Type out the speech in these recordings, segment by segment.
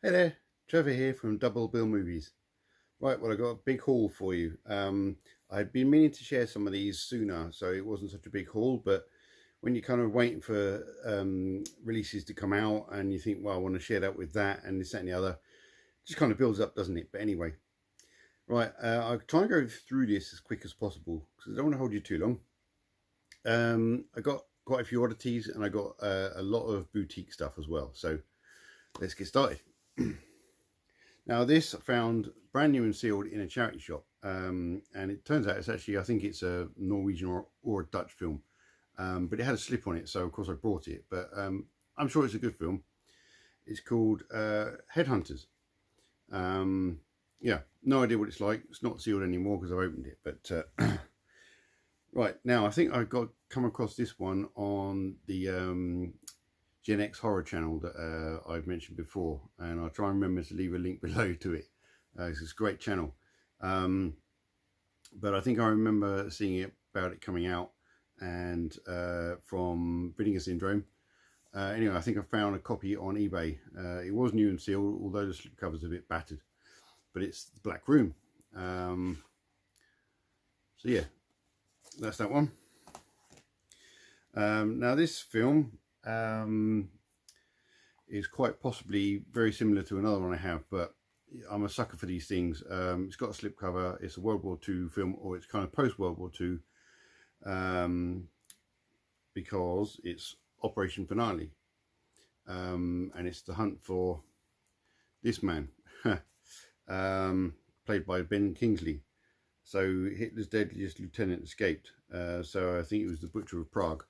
Hey there, Trevor here from Double Bill Movies. Right, well, I got a big haul for you. I'd been meaning to share some of these sooner, so it wasn't such a big haul. But when you're kind of waiting for releases to come out, and you think, well, I want to share that with that and this, that, and the other, it just kind of builds up, doesn't it? But anyway, right, I'll try and go through this as quick as possible because I don't want to hold you too long. I got quite a few oddities, and I got a lot of boutique stuff as well. So let's get started. Now this I found brand new and sealed in a charity shop, and it turns out it's actually, I think it's a Norwegian or a Dutch film, but it had a slip on it, so of course I bought it. But I'm sure it's a good film. It's called Headhunters. Yeah, no idea what it's like. It's not sealed anymore because I've opened it. But right now, I think I've come across this one on the Gen X horror channel that I've mentioned before, and I'll try and remember to leave a link below to it. It's a great channel, but I think I remember seeing it about it coming out, and from Vinegar Syndrome. Anyway, I think I found a copy on eBay. It was new and sealed, although the slipcover's a bit battered, but it's the Black Room. So yeah, that's that one. Now this film is quite possibly very similar to another one I have, but I'm a sucker for these things. It's got a slipcover. It's a World War II film, or it's kind of post World War II, because it's Operation Finale, and it's the hunt for this man, played by Ben Kingsley. So Hitler's deadliest lieutenant escaped. So I think it was the Butcher of Prague.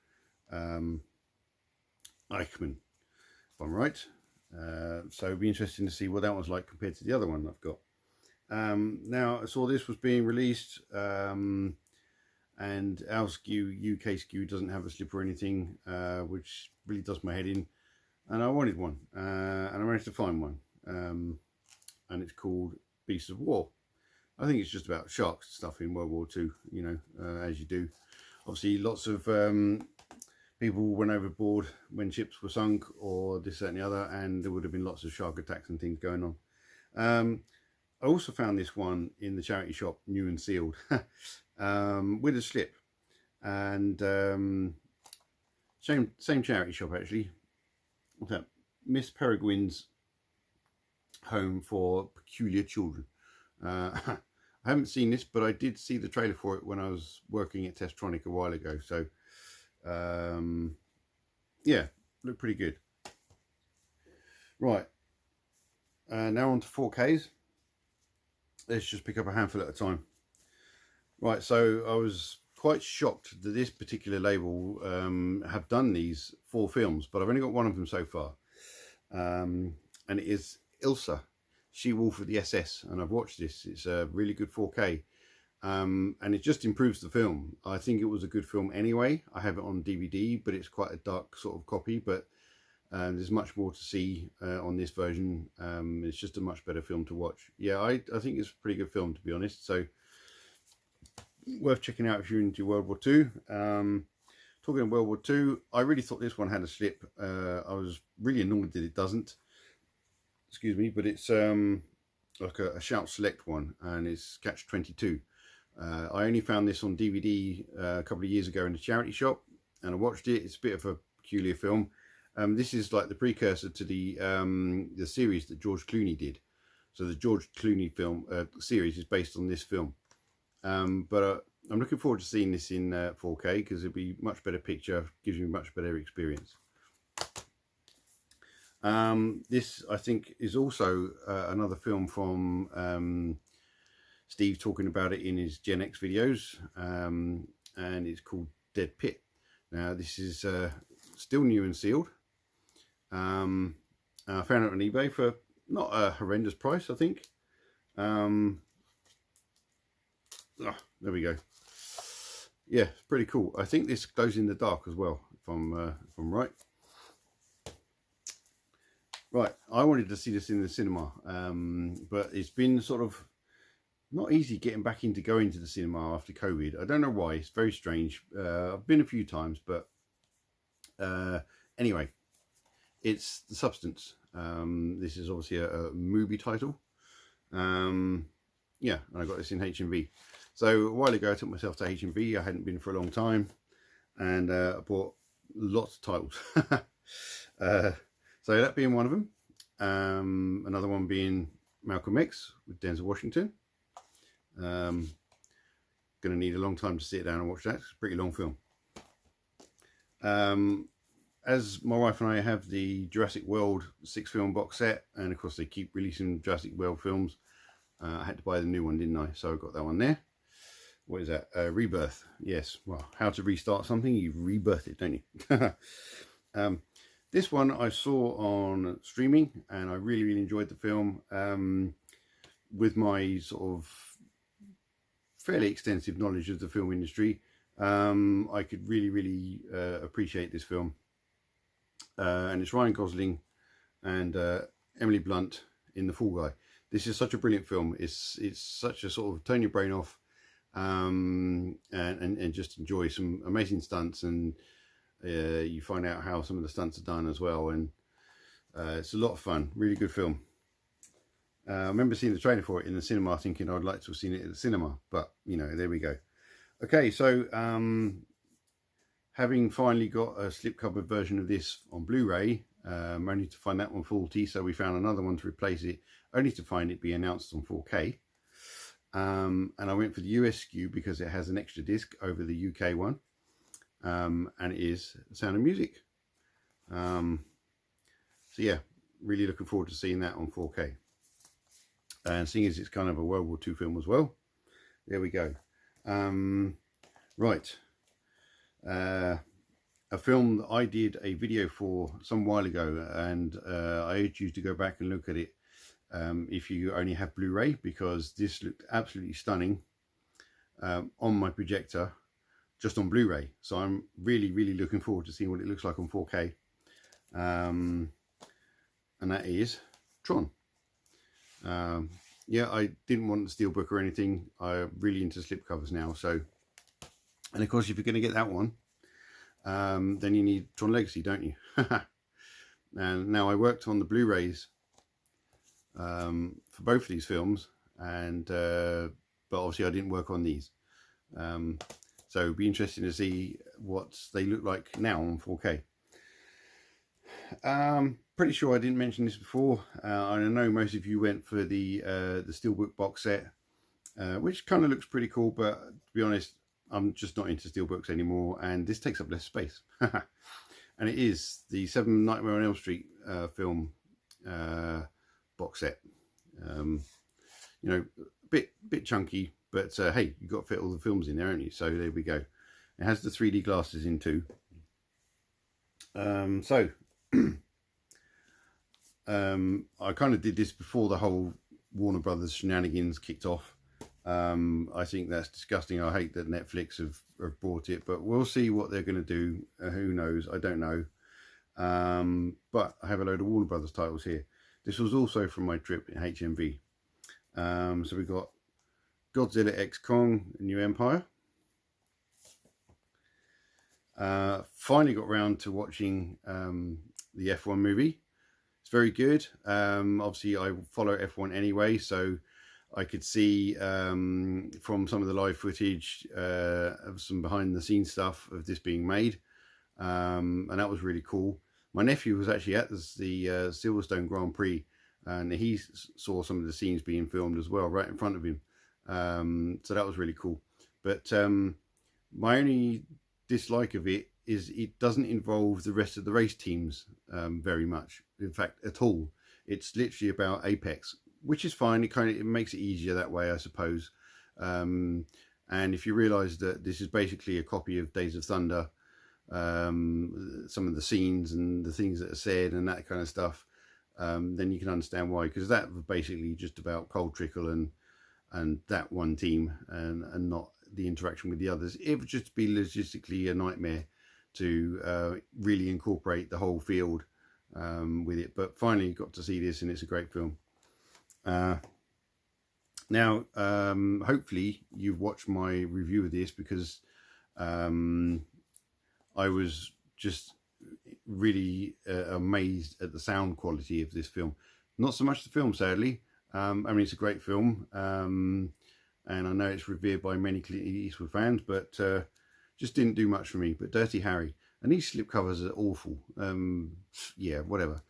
Eichmann, if I'm right. So it'd be interesting to see what that one's like compared to the other one I've got. Now I saw this was being released, and our SKU, UK SKU, doesn't have a slip or anything, which really does my head in. And I wanted one, and I managed to find one, and it's called Beasts of War. I think it's just about sharks and stuff in World War II, you know, as you do. Obviously, lots of people went overboard when ships were sunk, or this, that, and the other, and there would have been lots of shark attacks and things going on. I also found this one in the charity shop, new and sealed, with a slip, and same charity shop actually. What's that? Miss Peregrine's Home for Peculiar Children. I haven't seen this, but I did see the trailer for it when I was working at Testronic a while ago. So yeah, looked pretty good. Right, now on to 4Ks. Let's just pick up a handful at a time. Right, so I was quite shocked that this particular label have done these 4 films, but I've only got one of them so far, and it is Ilsa, She-Wolf of the SS, and I've watched this. It's a really good 4K, and it just improves the film. I think it was a good film anyway. I have it on DVD, but it's quite a dark sort of copy, but there's much more to see on this version. It's just a much better film to watch. Yeah, I think it's a pretty good film, to be honest, so worth checking out if you're into World War II. Talking of World War II, I really thought this one had a slip. I was really annoyed that it doesn't. Excuse me, but it's like a Shout Select one, and it's Catch 22. I only found this on DVD a couple of years ago in a charity shop, and I watched it. It's a bit of a peculiar film. This is like the precursor to the series that George Clooney did. So the George Clooney film series is based on this film. But I'm looking forward to seeing this in 4K because it'll be much better picture, gives you a much better experience. This, I think, is also another film from Steve talking about it in his Gen X videos, and it's called Dead Pit. Now, this is still new and sealed. I found it on eBay for not a horrendous price, I think. There we go. Yeah, it's pretty cool. I think this glows in the dark as well, if I'm right. Right, I wanted to see this in the cinema, but it's been sort of not easy getting back into going to the cinema after COVID. I don't know why. It's very strange. I've been a few times, but anyway, it's The Substance. This is obviously a movie title. Yeah, and I got this in HMV. So a while ago I took myself to HMV. I hadn't been for a long time, and I bought lots of titles. So that being one of them. Another one being Malcolm X with Denzel Washington. Gonna need a long time to sit down and watch that. It's a pretty long film. As my wife and I have the Jurassic World 6-film box set, and of course they keep releasing Jurassic World films, I had to buy the new one, didn't I? So I got that one there. What is that? Rebirth. Yes. Well, how to restart something? You rebirth it, don't you? This one I saw on streaming, and I really, really enjoyed the film. With my sort of fairly extensive knowledge of the film industry, I could really, really appreciate this film. And it's Ryan Gosling and Emily Blunt in The Fall Guy. This is such a brilliant film. It's such a sort of turn your brain off, and just enjoy some amazing stunts, and you find out how some of the stunts are done as well, and it's a lot of fun. Really good film. I remember seeing the trailer for it in the cinema, thinking I'd like to have seen it at the cinema, but you know, there we go. Okay, so having finally got a slipcover version of this on Blu-ray, only to find that one faulty, so we found another one to replace it, only to find it be announced on 4K. And I went for the US SKU because it has an extra disc over the UK one, and it is Sound of Music. So yeah, really looking forward to seeing that on 4K. And seeing as it's kind of a World War II film as well, there we go. Right. A film that I did a video for some while ago, and I urge you to go back and look at it if you only have Blu-ray, because this looked absolutely stunning on my projector just on Blu-ray. So I'm really, really looking forward to seeing what it looks like on 4K. And that is Tron. Yeah, I didn't want the steelbook or anything. I'm really into slipcovers now. So, and of course, if you're going to get that one, then you need Tron Legacy, don't you? And now I worked on the Blu-rays for both of these films, and but obviously I didn't work on these. So it'd be interesting to see what they look like now on 4K. Pretty sure I didn't mention this before. I know most of you went for the steelbook box set, which kind of looks pretty cool, but to be honest, I'm just not into steelbooks anymore, and this takes up less space. And it is the 7 Nightmare on Elm Street film box set. You know, a bit chunky, but hey, you've got to fit all the films in there, haven't you? So there we go. It has the 3D glasses in too. So I kind of did this before the whole Warner Brothers shenanigans kicked off. I think that's disgusting. I hate that Netflix have bought it, but we'll see what they're going to do. Who knows? I don't know. But I have a load of Warner Brothers titles here. This was also from my trip in HMV. So we've got Godzilla X Kong, New Empire. Finally got round to watching the F1 movie. It's very good. Obviously I follow F1 anyway, so I could see from some of the live footage of some behind the scenes stuff of this being made, and that was really cool. My nephew was actually at the Silverstone Grand Prix, and he saw some of the scenes being filmed as well right in front of him. So that was really cool. But my only dislike of it is it doesn't involve the rest of the race teams very much, in fact at all. It's literally about Apex, which is fine. It makes it easier that way, I suppose. And if you realize that this is basically a copy of Days of Thunder, some of the scenes and the things that are said and that kind of stuff, then you can understand why, because that was basically just about Cold Trickle and that one team, and not the interaction with the others. It would just be logistically a nightmare to really incorporate the whole field with it. But finally got to see this, and it's a great film. Now hopefully you've watched my review of this, because I was just really amazed at the sound quality of this film. Not so much the film, sadly. I mean, it's a great film, and I know it's revered by many Clint Eastwood fans, but just didn't do much for me. But Dirty Harry, and these slipcovers are awful. Yeah, whatever.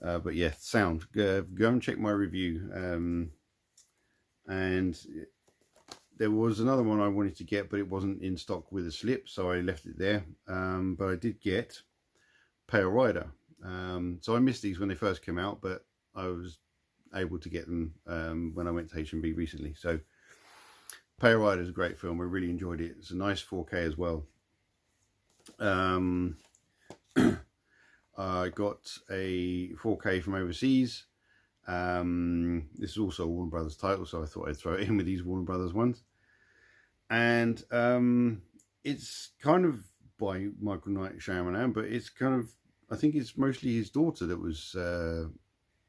But yeah, sound. Go and check my review. And there was another one I wanted to get, but it wasn't in stock with a slip, so I left it there. But I did get Pale Rider. So I missed these when they first came out, but I was able to get them when I went to H&B recently. So Pale Rider is a great film. I really enjoyed it. It's a nice 4K as well. I got a 4K from overseas. This is also a Warner Brothers title, so I thought I'd throw it in with these Warner Brothers ones. And it's kind of by Michael Night Shyamalan, but it's kind of, I think it's mostly his daughter that was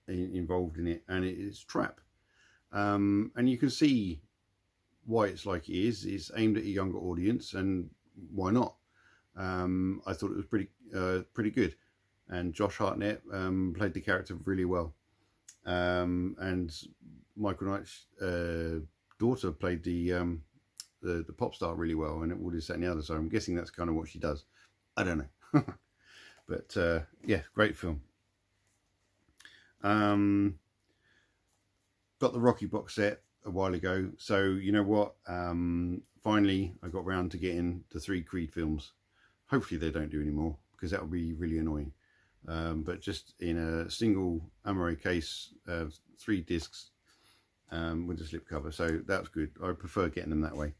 involved in it, and it's Trap. And you can see why it's like it is. It's aimed at a younger audience, and why not? I thought it was pretty good, and Josh Hartnett played the character really well. And Michael Knight's daughter played the pop star really well, and all this, that, and the other. So I'm guessing that's kind of what she does. I don't know, but yeah, great film. Got the Rocky box set a while ago, so you know what? Finally, I got round to getting the 3 Creed films. Hopefully, they don't do anymore, because that would be really annoying. But just in a single Amore case, 3 discs with a slipcover, so that's good. I prefer getting them that way.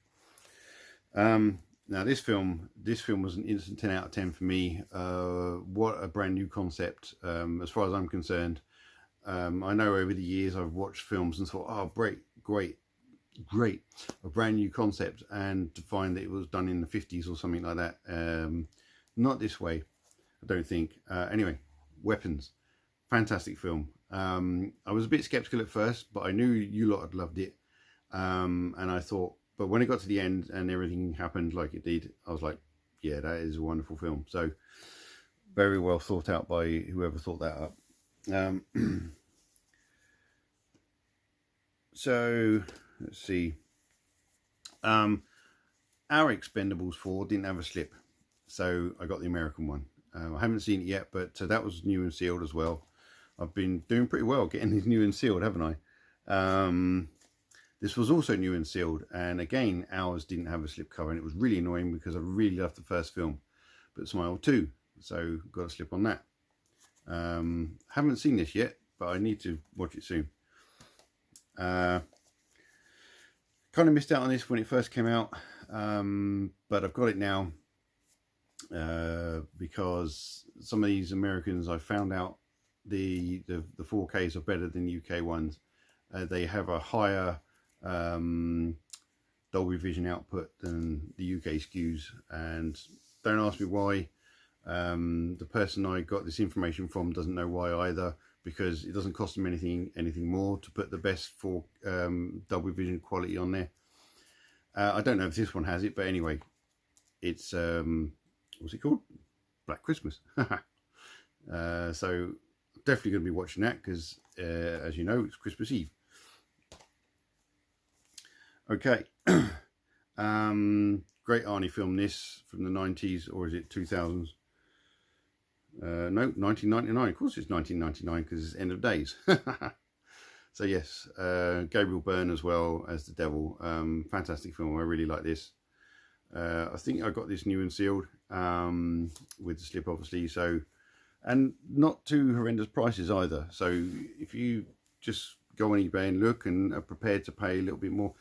Now this film was an instant 10 out of 10 for me. What a brand new concept, as far as I'm concerned. I know over the years I've watched films and thought, oh, great, a brand new concept, and to find that it was done in the 50s or something like that. Not this way, I don't think. Anyway, Weapons, fantastic film. I was a bit skeptical at first, but I knew you lot had loved it, and I thought, but when it got to the end and everything happened like it did, I was like, yeah, that is a wonderful film. So very well thought out by whoever thought that up. So let's see. Our Expendables 4 didn't have a slip, so I got the American one. I haven't seen it yet, but that was new and sealed as well. I've been doing pretty well getting these new and sealed, haven't I? This was also new and sealed, and again, ours didn't have a slipcover, and it was really annoying because I really loved the first film, but Smile 2, so got a slip on that. Haven't seen this yet, but I need to watch it soon. Kind of missed out on this when it first came out, but I've got it now, because some of these Americans, I found out the 4Ks are better than UK ones. They have a higher Dolby Vision output than the UK SKUs, and don't ask me why. The person I got this information from doesn't know why either, because it doesn't cost them anything more to put the best for Dolby Vision quality on there. I don't know if this one has it, but anyway, it's what's it called? Black Christmas. So definitely going to be watching that, because as you know, it's Christmas Eve. Okay. Great Arnie film, this, from the 90s, or is it 2000s? No, 1999. Of course it's 1999, because it's End of Days. So yes, Gabriel Byrne as well as the devil. Fantastic film. I really like this. I think I got this new and sealed, with the slip, obviously. So, and not too horrendous prices either. So if you just go on eBay and look and are prepared to pay a little bit more,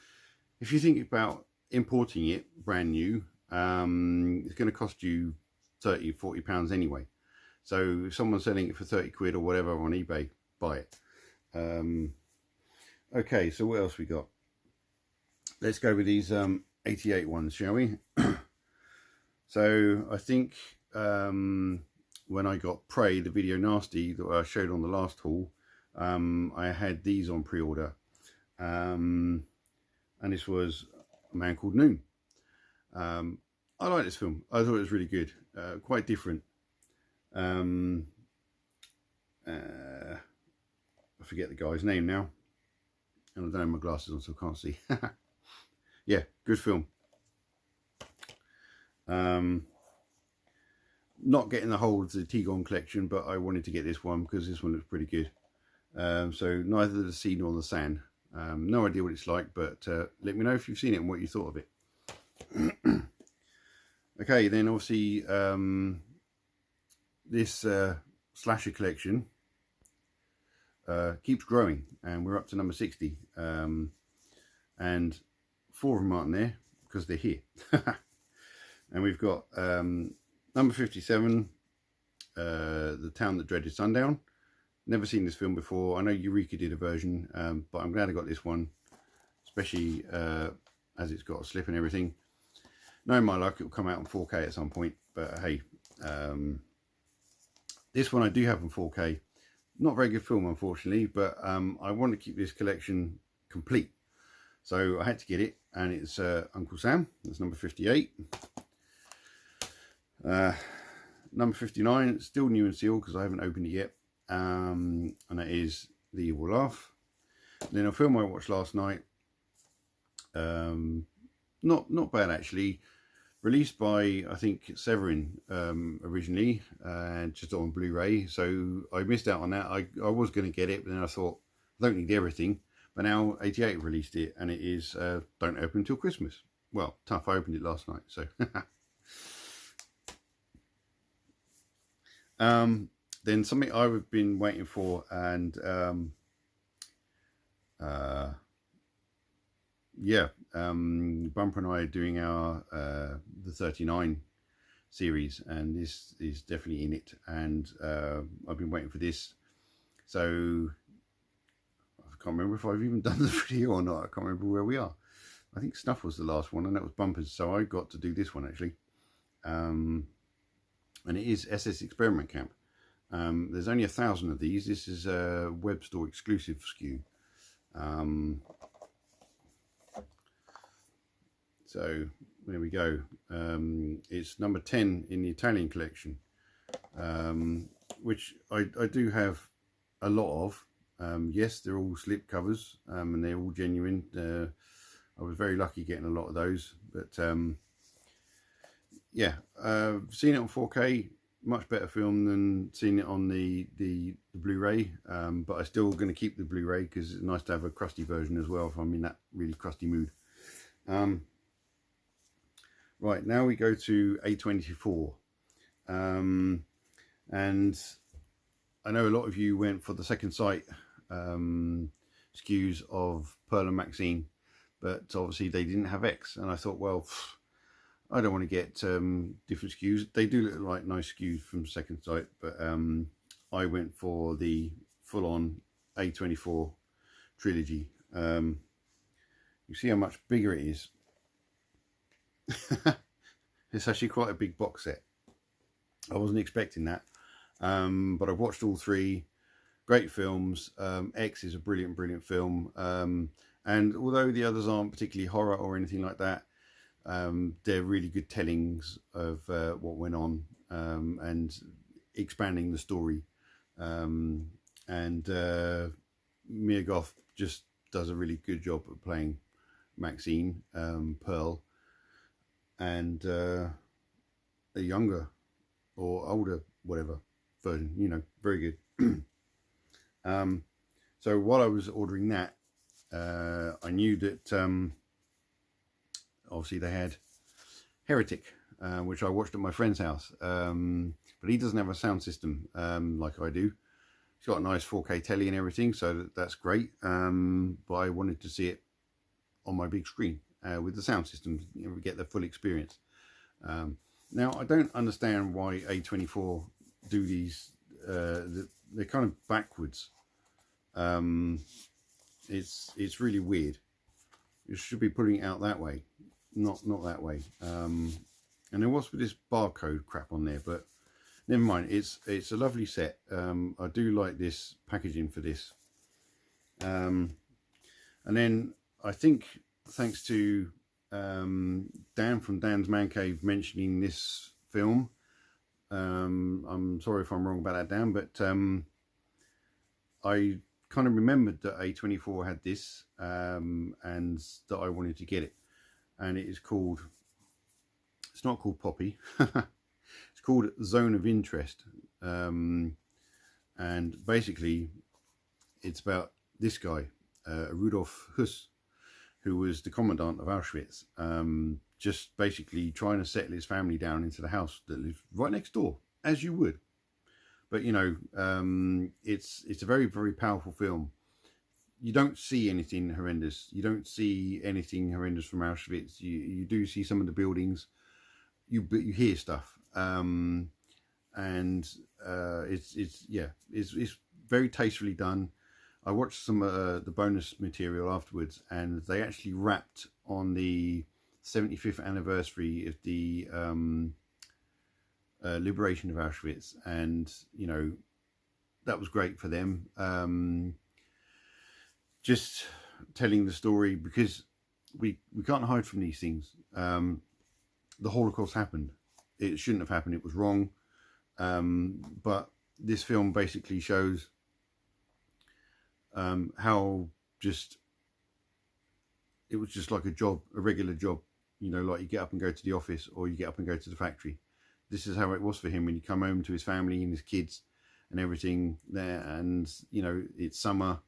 if you think about importing it brand new, it's going to cost you £30–40 anyway. So if someone's selling it for 30 quid or whatever on eBay, buy it. Okay, so what else we got? Let's go with these 88 ones, shall we? So I think when I got Prey, the Video Nasty that I showed on the last haul, I had these on pre-order. And this was A Man Called Noon. I like this film. I thought it was really good, quite different. I forget the guy's name now, and I don't have my glasses on, so I can't see. Yeah, good film. Not getting the whole of the T-Gon collection, but I wanted to get this one because this one looks pretty good. So neither the sea nor the sand. No idea what it's like, but let me know if you've seen it and what you thought of it. Okay, then obviously this slasher collection keeps growing, and we're up to number 60, and 4 of them aren't there because they're here. And we've got number 57, The Town That Dreaded Sundown. Never seen this film before. I know Eureka did a version, but I'm glad I got this one, especially as it's got a slip and everything. Knowing my luck, it will come out on 4K at some point, but hey, this one I do have on 4K. Not a very good film, unfortunately, but I want to keep this collection complete, so I had to get it, and it's Uncle Sam. That's number 58. Number 59, it's still new and sealed because I haven't opened it yet, and that is The Evil Laugh. Then a film I watched last night, not bad actually, released by I think Severin originally, and just on Blu-ray, so I missed out on that. I was going to get it, but then I thought I don't need everything, but now 88 released it, and it is Don't Open Until Christmas. Well, tough, I opened it last night, so then something I've been waiting for, and yeah, Bumper and I are doing our the 39 series, and this is definitely in it, and I've been waiting for this, so I can't remember if I've even done the video or not. I can't remember where we are. I think Snuff was the last one, and that was Bumpers, so I got to do this one actually. And it is SS Experiment Camp. There's only 1,000 of these. This is a web store exclusive SKU. So there we go. It's number 10 in the Italian collection, which I do have a lot of. Yes, they're all slip covers, and they're all genuine. I was very lucky getting a lot of those, but yeah, seen it on 4K, much better film than seeing it on the Blu-ray, but I'm still going to keep the Blu-ray because it's nice to have a crusty version as well if I'm in that really crusty mood. Right, now we go to A24, and I know a lot of you went for the Second Sight SKUs of Pearl and Maxine, but obviously they didn't have X, and I thought, well, I don't want to get different SKUs. They do look like nice SKUs from Second Sight, but I went for the full-on A24 trilogy. You see how much bigger it is. It's actually quite a big box set. I wasn't expecting that, but I've watched all 3. Great films. X is a brilliant film, and although the others aren't particularly horror or anything like that, they're really good tellings of what went on, and expanding the story, and Mia Goth just does a really good job of playing Maxine, Pearl, and a younger or older, whatever version, you know, very good. So while I was ordering that, I knew that obviously they had Heretic, which I watched at my friend's house, but he doesn't have a sound system like I do. He's got a nice 4K telly and everything, so that's great, but I wanted to see it on my big screen with the sound system, you know, get the full experience. Now I don't understand why A24 do these, they're kind of backwards. It's really weird. You should be putting it out that way, not that way. And there was with this barcode crap on there, but never mind. It's a lovely set. I do like this packaging for this. And then I think thanks to Dan from Dan's Man Cave mentioning this film, I'm sorry if I'm wrong about that, Dan, but I kind of remembered that A24 had this, and that I wanted to get it. And it is called, it's not called Poppy, it's called Zone of Interest. And basically it's about this guy, Rudolf Huss, who was the commandant of Auschwitz, just basically trying to settle his family down into the house that lives right next door, as you would. But, you know, it's a very, very powerful film. You don't see anything horrendous. You don't see anything horrendous from Auschwitz. You do see some of the buildings. You hear stuff. It's very tastefully done. I watched some the bonus material afterwards, and they actually wrapped on the 75th anniversary of the liberation of Auschwitz, and you know, that was great for them. Just telling the story, because we can't hide from these things. The Holocaust happened. It shouldn't have happened. It was wrong. But this film basically shows how it was just like a job, a regular job, you know, like you get up and go to the office, or you get up and go to the factory. This is how it was for him when you come home to his family and his kids and everything there, and you know, it's summer.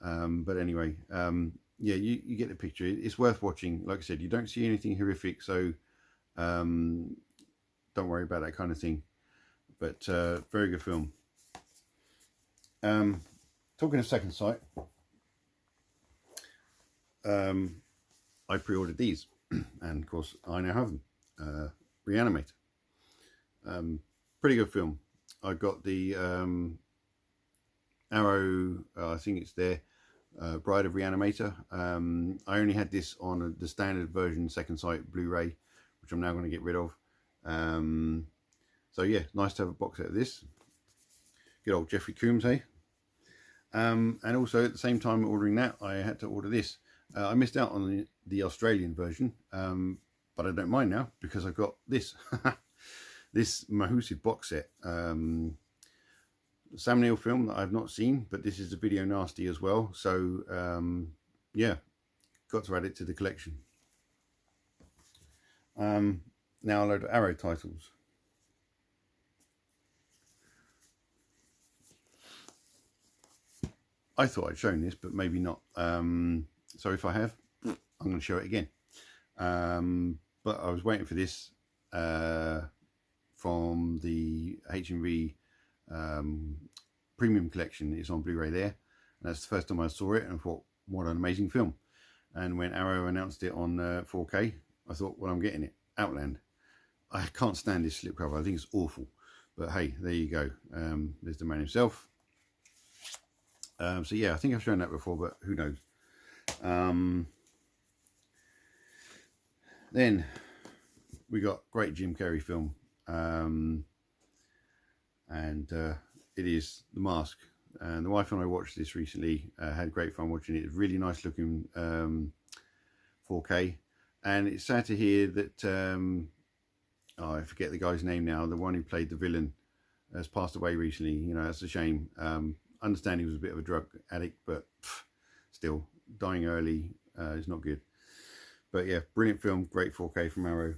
But anyway, yeah, you get the picture. It's worth watching. Like I said, you don't see anything horrific, so don't worry about that kind of thing. But very good film. Talking of Second Sight, I pre-ordered these, and of course I now have them. Reanimator. Pretty good film. I got the Arrow, I think it's there, Bride of Reanimator. I only had this on the standard version Second Sight Blu-ray, which I'm now going to get rid of. So yeah, nice to have a box set of this. Good old Jeffrey Combs, hey? And also at the same time ordering that, I had to order this. I missed out on the Australian version, but I don't mind now because I've got this. This Mahusid box set. Sam Neill film that I've not seen, but this is a video nasty as well. So yeah, got to add it to the collection. Now a load of Arrow titles. I thought I'd shown this, but maybe not. So if I have, I'm going to show it again. But I was waiting for this from the HMV premium collection. It's on Blu-ray there. And that's the first time I saw it, and I thought, what an amazing film. And when Arrow announced it on 4K, I thought, well, I'm getting it. Outland. I can't stand this slipcover. I think it's awful. But hey, there you go. There's the man himself. So yeah, I think I've shown that before, but who knows. Then we got great Jim Carrey film, and it is The Mask. And the wife and I watched this recently, had great fun watching it. It's really nice looking 4K, and it's sad to hear that oh, I forget the guy's name now, the one who played the villain has passed away recently. You know, that's a shame. Understand he was a bit of a drug addict, but still, dying early is not good. But yeah, brilliant film, great 4K from Arrow.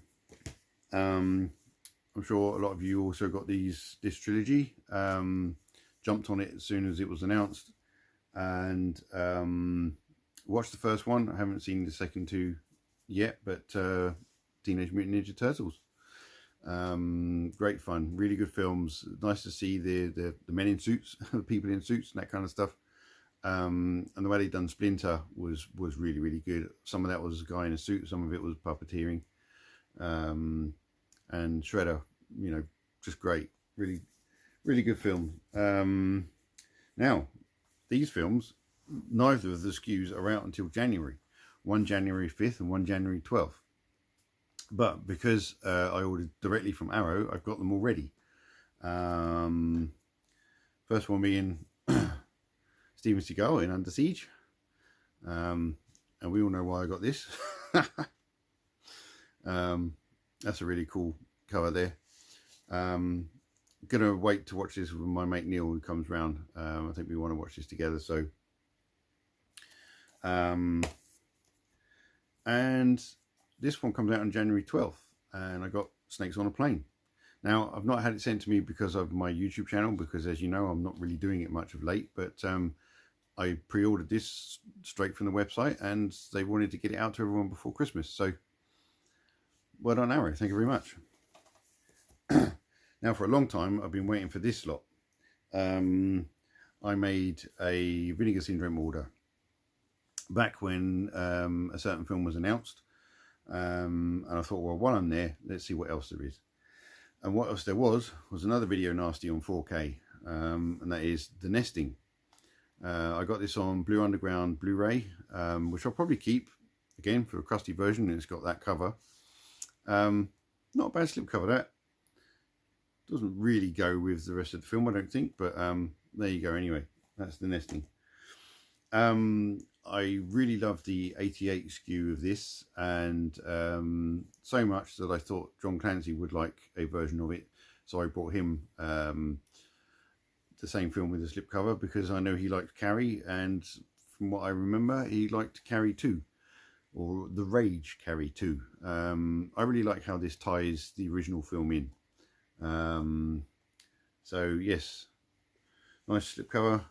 I'm sure a lot of you also got this trilogy. Jumped on it as soon as it was announced, and watched the first one. I haven't seen the second two yet, but Teenage Mutant Ninja Turtles. Great fun, really good films. Nice to see the men in suits, the people in suits and that kind of stuff. And the way they done Splinter was really, really good. Some of that was a guy in a suit, some of it was puppeteering. And Shredder, you know, just great. Really, really good film. Now, these films, neither of the SKUs are out until January. One January 5th and one January 12th. But because I ordered directly from Arrow, I've got them already. First one being Steven Seagal in Under Siege. And we all know why I got this. That's a really cool cover there. gonna wait to watch this with my mate Neil, who comes round. I think we want to watch this together. So, and this one comes out on January 12th, and I got Snakes on a Plane. Now, I've not had it sent to me because of my YouTube channel, because as you know, I'm not really doing it much of late, but I pre-ordered this straight from the website, and they wanted to get it out to everyone before Christmas. So, well done, Arrow. Thank you very much. Now, for a long time, I've been waiting for this lot. I made a Vinegar Syndrome order back when a certain film was announced. And I thought, well, while I'm there, let's see what else there is. And what else there was another Video Nasty on 4K, and that is The Nesting. I got this on Blue Underground Blu-ray, which I'll probably keep, again, for a crusty version, and it's got that cover. Not a bad slipcover, that. Doesn't really go with the rest of the film, I don't think, but there you go anyway. That's The Nesting. I really love the 88 SKU of this, and so much that I thought John Clancy would like a version of it, so I brought him the same film with a slipcover, because I know he liked Carrie, and from what I remember, he liked Carrie 2, or The Rage Carrie 2. I really like how this ties the original film in. So yes, nice slipcover,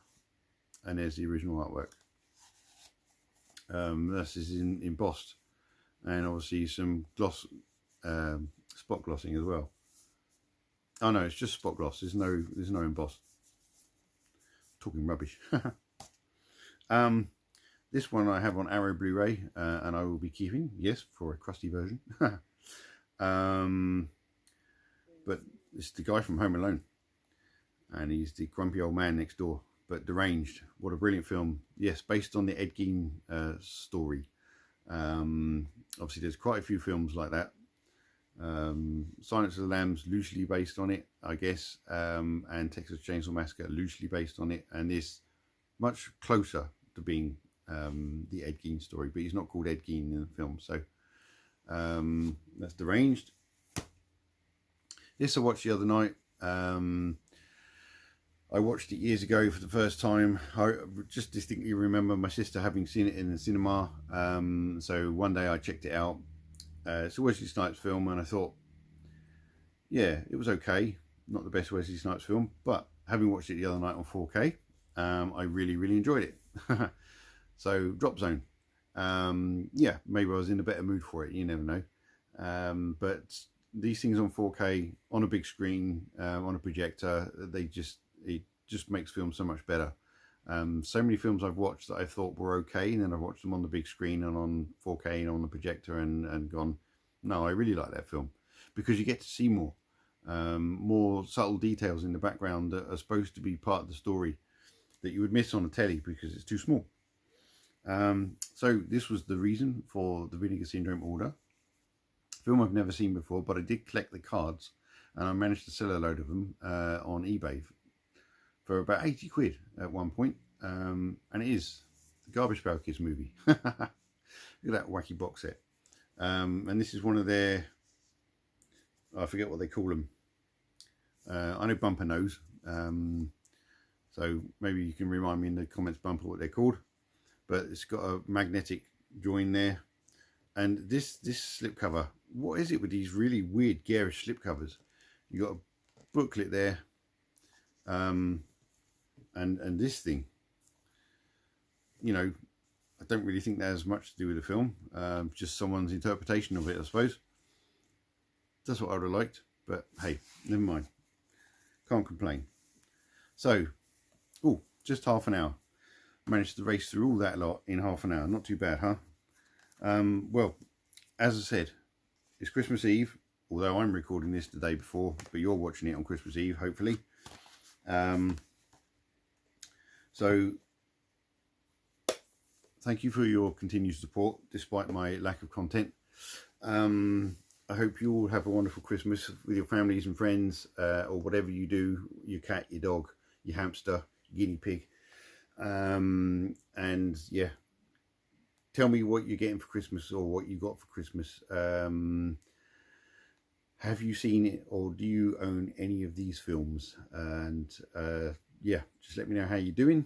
and there's the original artwork. This is embossed, and obviously some gloss, spot glossing as well. Oh no, it's just spot gloss. There's no embossed. Talking rubbish. This one I have on Arrow Blu-ray, and I will be keeping, yes, for a crusty version. But it's the guy from Home Alone, and he's the grumpy old man next door, but deranged. What a brilliant film. Yes, based on the Ed Gein story. Obviously there's quite a few films like that. Silence of the Lambs loosely based on it, I guess, and Texas Chainsaw Massacre loosely based on it, and this much closer to being the Ed Gein story, but he's not called Ed Gein in the film. So that's deranged. This I watched the other night. I watched it years ago for the first time. I just distinctly remember my sister having seen it in the cinema. So one day I checked it out. It's a Wesley Snipes film, and I thought, yeah, it was okay. Not the best Wesley Snipes film, but having watched it the other night on 4K, I really, really enjoyed it. So, Drop Zone. Yeah, maybe I was in a better mood for it. You never know. But these things on 4K, on a big screen, on a projector, it just makes films so much better. So many films I've watched that I thought were okay, and then I've watched them on the big screen and on 4K and on the projector, and gone, no, I really like that film, because you get to see more subtle details in the background that are supposed to be part of the story that you would miss on a telly because it's too small. So this was the reason for the Vinegar Syndrome order. Film I've never seen before, but I did collect the cards, and I managed to sell a load of them on eBay for about 80 quid at one point. And it is the Garbage Pail Kids movie. Look at that wacky box set. And this is one of their, I forget what they call them. I know Bumper knows. So maybe you can remind me in the comments, Bumper, what they're called. But it's got a magnetic join there. And this slipcover, what is it with these really weird garish slipcovers? You got a booklet there. And this thing, you know, I don't really think that has much to do with the film. Just someone's interpretation of it, I suppose. That's what I would have liked, but hey, never mind. Can't complain. So, oh, just half an hour. Managed to race through all that lot in half an hour. Not too bad, huh? Well, as I said, it's Christmas Eve, although I'm recording this the day before, but you're watching it on Christmas Eve, hopefully. So, thank you for your continued support, despite my lack of content. I hope you all have a wonderful Christmas with your families and friends, or whatever you do, your cat, your dog, your hamster, your guinea pig. And yeah, tell me what you're getting for Christmas, or what you got for Christmas. have you seen it, or do you own any of these films? And yeah, just let me know how you're doing.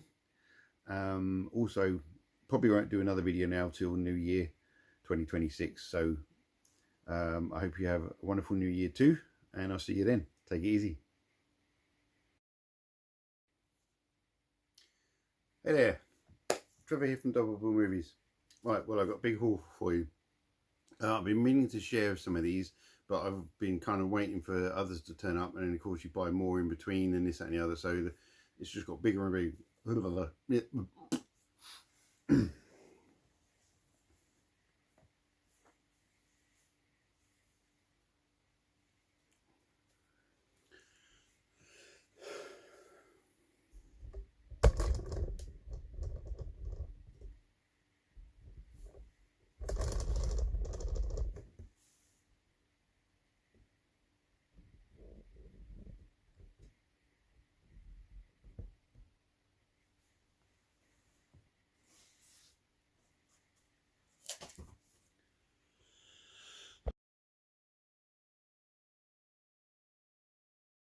Also, probably won't do another video now till New Year 2026, so I hope you have a wonderful New Year too, and I'll see you then. Take it easy. Hey there, Trevor here from Double Bill Movies. Right, well, I've got a big haul for you. I've been meaning to share some of these, but I've been kind of waiting for others to turn up, and then of course you buy more in between and this, that and the other, so it's just got bigger and bigger.